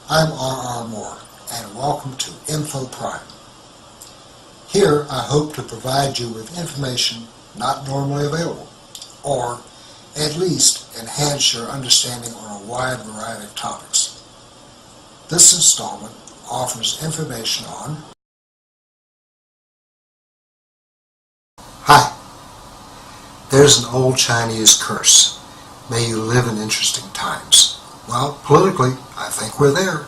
I'm R.R. Moore, and welcome to Info Prime. Here I hope to provide you with information not normally available, or at least enhance your understanding on a wide variety of topics. This installment offers information on Hi. There's an old Chinese curse. May you live in interesting times. Well, politically, I think we're there.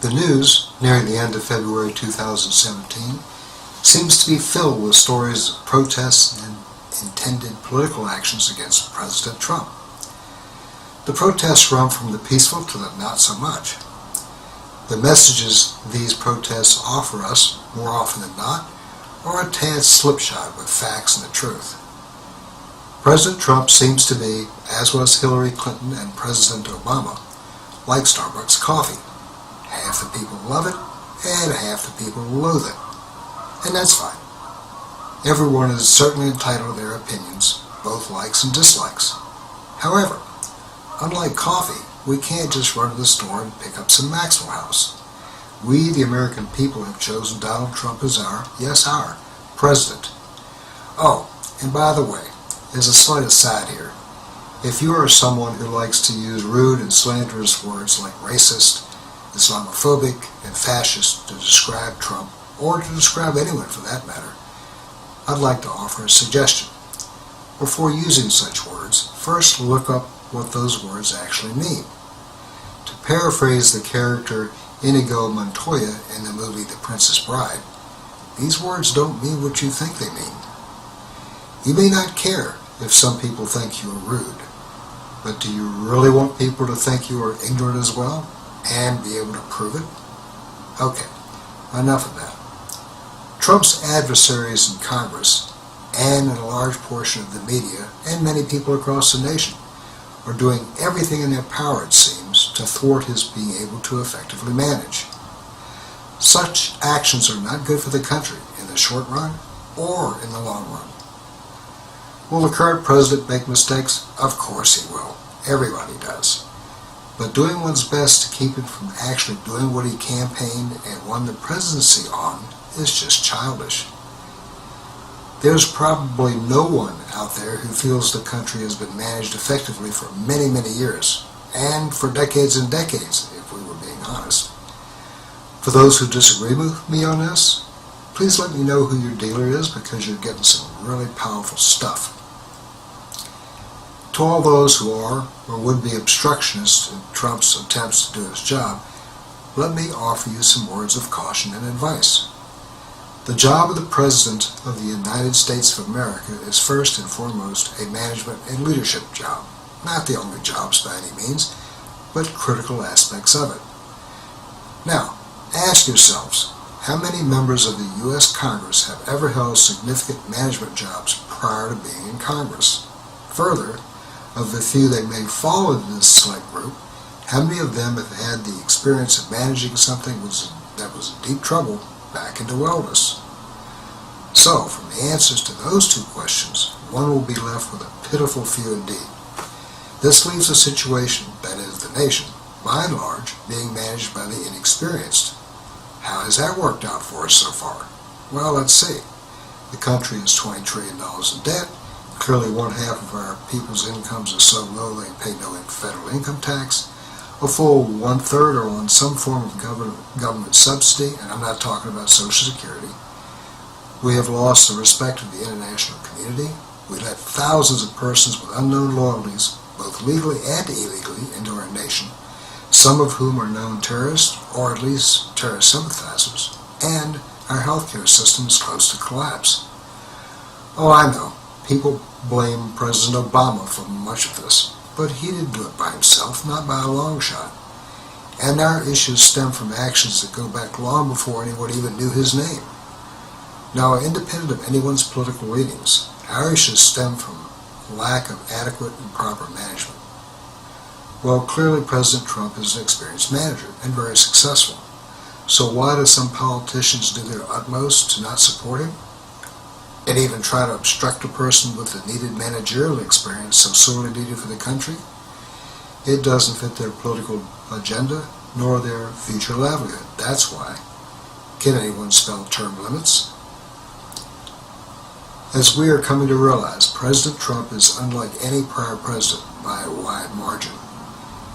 The news, nearing the end of February 2017, seems to be filled with stories of protests and intended political actions against President Trump. The protests run from the peaceful to the not so much. The messages these protests offer us, more often than not, are a tad slipshod with facts and the truth. President Trump seems to be, as was Hillary Clinton and President Obama, like Starbucks coffee. Half the people love it, and half the people loathe it. And that's fine. Everyone is certainly entitled to their opinions, both likes and dislikes. However, unlike coffee, we can't just run to the store and pick up some Maxwell House. We, the American people, have chosen Donald Trump as our president. Oh, and by the way, as a slight aside here, if you are someone who likes to use rude and slanderous words like racist, Islamophobic, and fascist to describe Trump, or to describe anyone for that matter, I'd like to offer a suggestion. Before using such words, first look up what those words actually mean. To paraphrase the character Inigo Montoya in the movie The Princess Bride, these words don't mean what you think they mean. You may not care if some people think you are rude, but do you really want people to think you are ignorant as well, and be able to prove it? Okay, enough of that. Trump's adversaries in Congress, and in a large portion of the media, and many people across the nation, are doing everything in their power, it seems, to thwart his being able to effectively manage. Such actions are not good for the country in the short run or in the long run. Will the current president make mistakes? Of course he will. Everybody does. But doing one's best to keep him from actually doing what he campaigned and won the presidency on is just childish. There's probably no one out there who feels the country has been managed effectively for many, many years, and for decades and decades, if we were being honest. For those who disagree with me on this, please let me know who your dealer is, because you're getting some really powerful stuff. To all those who are or would be obstructionists in Trump's attempts to do his job, let me offer you some words of caution and advice. The job of the President of the United States of America is first and foremost a management and leadership job. Not the only jobs by any means, but critical aspects of it. Now, ask yourselves, how many members of the U.S. Congress have ever held significant management jobs prior to being in Congress? Further, of the few that may fall into this select group, how many of them have had the experience of managing something that was in deep trouble back into wellness? So, from the answers to those two questions, one will be left with a pitiful few indeed. This leaves a situation, that is the nation, by and large, being managed by the inexperienced. How has that worked out for us so far? Well, let's see. The country is $20 trillion in debt. Clearly one half of our people's incomes are so low they pay no federal income tax. A full one-third are on some form of government subsidy, and I'm not talking about Social Security. We have lost the respect of the international community. We let thousands of persons with unknown loyalties, both legally and illegally, into our nation, some of whom are known terrorists, or at least terrorist sympathizers, and our healthcare system is close to collapse. Oh, I know. People blame President Obama for much of this, but he didn't do it by himself, not by a long shot. And our issues stem from actions that go back long before anyone even knew his name. Now, independent of anyone's political leanings, our issues stem from lack of adequate and proper management. Well, clearly President Trump is an experienced manager and very successful. So why do some politicians do their utmost to not support him? And even try to obstruct a person with the needed managerial experience so sorely needed for the country? It doesn't fit their political agenda, nor their future livelihood. That's why. Can anyone spell term limits? As we are coming to realize, President Trump is unlike any prior president by a wide margin.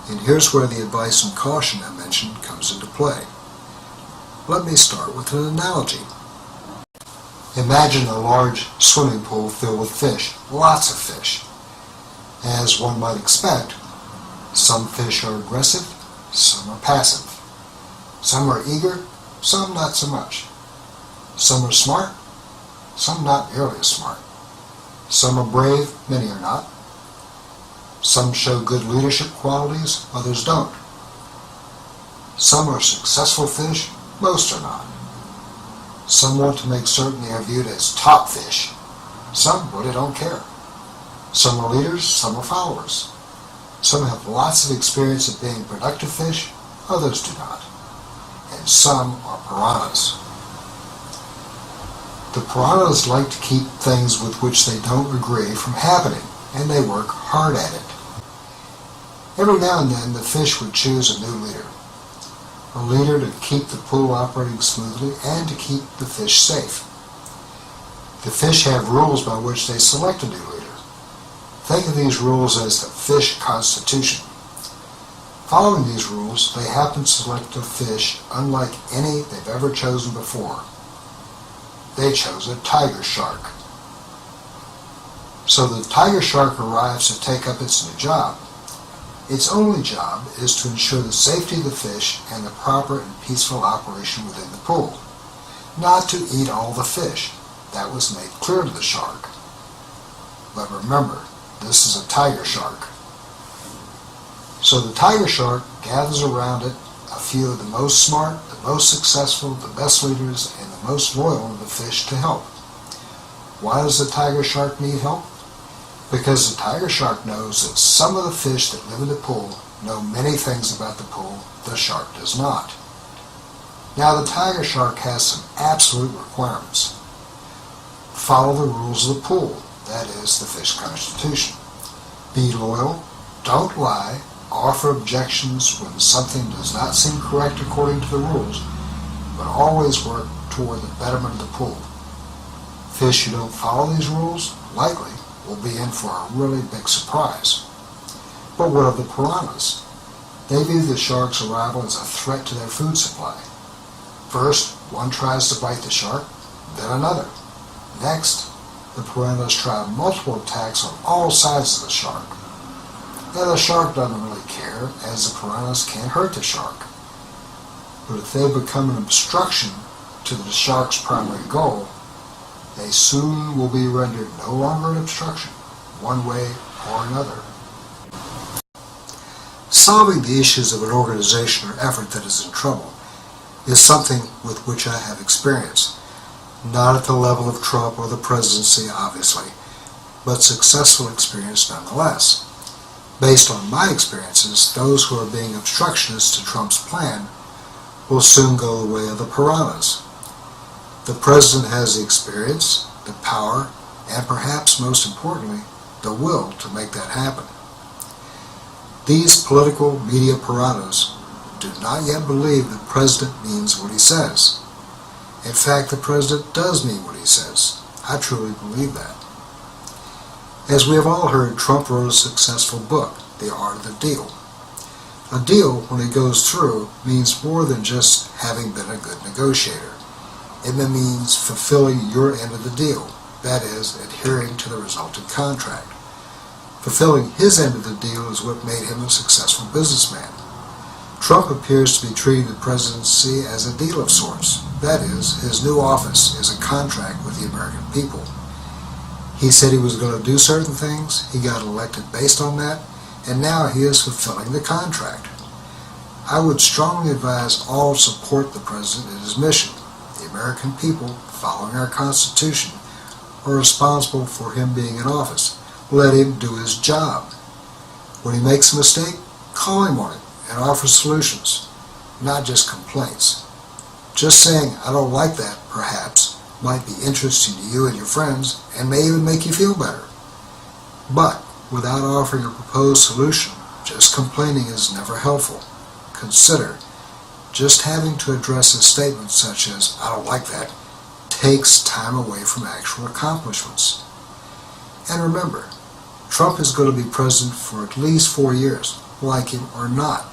And here's where the advice and caution I mentioned comes into play. Let me start with an analogy. Imagine a large swimming pool filled with fish, lots of fish. As one might expect, some fish are aggressive, some are passive. Some are eager, some not so much. Some are smart, some not nearly as smart. Some are brave, many are not. Some show good leadership qualities, others don't. Some are successful fish, most are not. Some want to make certain they are viewed as top fish. Some really don't care. Some are leaders, some are followers. Some have lots of experience at being productive fish, others do not. And some are piranhas. The piranhas like to keep things with which they don't agree from happening, and they work hard at it. Every now and then the fish would choose a new leader. A leader to keep the pool operating smoothly and to keep the fish safe. The fish have rules by which they select a new leader. Think of these rules as the fish constitution. Following these rules, they happen to select a fish unlike any they've ever chosen before. They chose a tiger shark. So the tiger shark arrives to take up its new job. Its only job is to ensure the safety of the fish and the proper and peaceful operation within the pool, not to eat all the fish. That was made clear to the shark. But remember, this is a tiger shark. So the tiger shark gathers around it a few of the most smart, the most successful, the best leaders, and the most loyal of the fish to help. Why does the tiger shark need help? Because the tiger shark knows that some of the fish that live in the pool know many things about the pool the shark does not. Now the tiger shark has some absolute requirements. Follow the rules of the pool, that is, the fish constitution. Be loyal, don't lie, offer objections when something does not seem correct according to the rules, but always work toward the betterment of the pool. Fish who don't follow these rules, likely, will be in for a really big surprise. But what of the piranhas? They view the shark's arrival as a threat to their food supply. First, one tries to bite the shark, then another. Next, the piranhas try multiple attacks on all sides of the shark. Now the shark doesn't really care, as the piranhas can't hurt the shark. But if they become an obstruction to the shark's primary goal, they soon will be rendered no longer an obstruction, one way or another. Solving the issues of an organization or effort that is in trouble is something with which I have experience. Not at the level of Trump or the presidency, obviously, but successful experience nonetheless. Based on my experiences, those who are being obstructionists to Trump's plan will soon go the way of the piranhas. The president has the experience, the power, and perhaps most importantly, the will to make that happen. These political media piranhas do not yet believe the president means what he says. In fact, the president does mean what he says. I truly believe that. As we have all heard, Trump wrote a successful book, The Art of the Deal. A deal, when it goes through, means more than just having been a good negotiator. It means fulfilling your end of the deal, that is, adhering to the resulting contract. Fulfilling his end of the deal is what made him a successful businessman. Trump appears to be treating the presidency as a deal of sorts. That is, his new office is a contract with the American people. He said he was going to do certain things, he got elected based on that, and now he is fulfilling the contract. I would strongly advise all to support the president in his mission. The American people, following our Constitution, are responsible for him being in office. Let him do his job. When he makes a mistake, call him on it and offer solutions, not just complaints. Just saying, I don't like that, perhaps, might be interesting to you and your friends and may even make you feel better. But without offering a proposed solution, just complaining is never helpful, consider just having to address a statement such as, "I don't like that," takes time away from actual accomplishments. And remember, Trump is going to be president for at least 4 years, like him or not.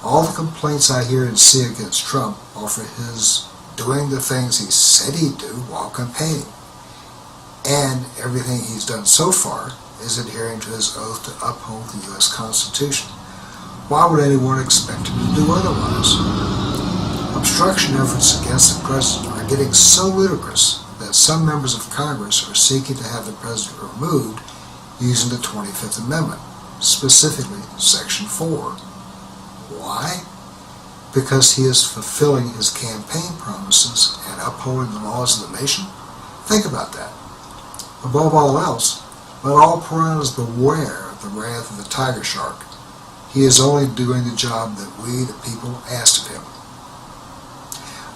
All the complaints I hear and see against Trump are for his doing the things he said he'd do while campaigning. And everything he's done so far is adhering to his oath to uphold the U.S. Constitution. Why would anyone expect him to do otherwise? Obstruction efforts against the president are getting so ludicrous that some members of Congress are seeking to have the president removed using the 25th Amendment, specifically Section 4. Why? Because he is fulfilling his campaign promises and upholding the laws of the nation? Think about that. Above all else, let all piranhas beware of the wrath of the tiger shark. He is only doing the job that we, the people, asked of him.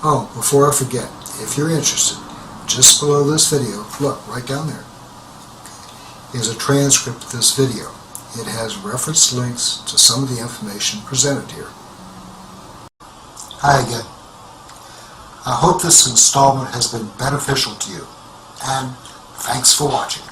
Oh, before I forget, if you're interested, just below this video, look, right down there, is a transcript of this video. It has reference links to some of the information presented here. Hi again. I hope this installment has been beneficial to you, and thanks for watching.